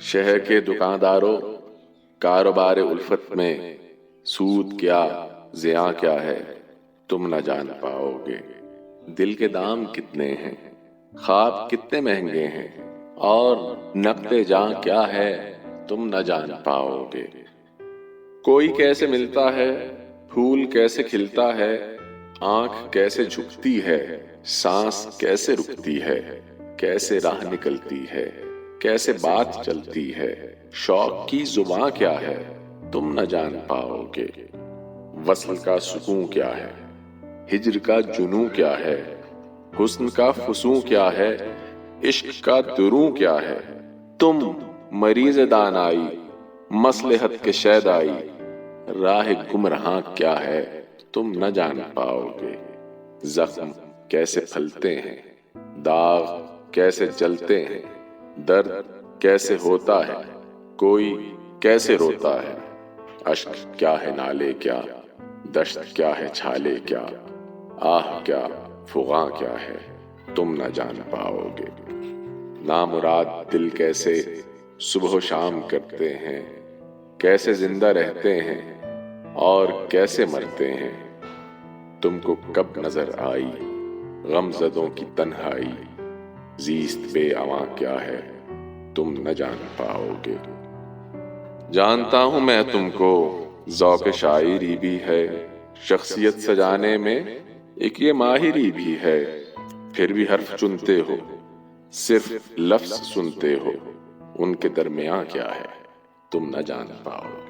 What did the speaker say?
شہر کے دکانداروں، کاروبار الفت میں سود کیا زیاں کیا ہے تم نہ جان پاؤ گے۔ دل کے دام کتنے ہیں، خواب کتنے مہنگے ہیں، اور نقد جاں کیا ہے تم نہ جان پاؤ گے۔ کوئی کیسے ملتا ہے، پھول کیسے کھلتا ہے، آنکھ کیسے جھکتی ہے، سانس کیسے رکتی ہے، کیسے راہ نکلتی ہے، کیسے بات چلتی ہے، شوق کی زباں کیا ہے تم نہ جان پاؤ گے۔ وصل کا سکون کیا ہے، ہجر کا جنوں کیا ہے، حسن کا فسوں کیا ہے، عشق کا دروں کیا ہے۔ تم مریض دانائی، مصلحت کے شیدائی، راہ گمراہاں کیا ہے تم نہ جان پاؤ گے۔ زخم کیسے پھلتے ہیں، داغ کیسے جلتے ہیں، درد کیسے ہوتا ہے، کوئی کیسے روتا ہے۔ اشک کیا ہے نالے کیا، دشت کیا ہے چھالے کیا، آہ کیا فغاں کیا ہے تم نہ جان پاؤ گے۔ نامراد دل کیسے صبح و شام کرتے ہیں، کیسے زندہ رہتے ہیں اور کیسے مرتے ہیں۔ تم کو کب نظر آئی غم زدوں کی تنہائی، زیست بے اواں کیا ہے تم نہ جان پاؤ گے۔ جانتا ہوں میں تم کو ذوق شاعری بھی ہے، شخصیت سجانے میں ایک یہ ماہری بھی ہے، پھر بھی حرف چنتے ہو صرف لفظ سنتے ہو، ان کے درمیاں کیا ہے تم نہ جان پاؤ گے۔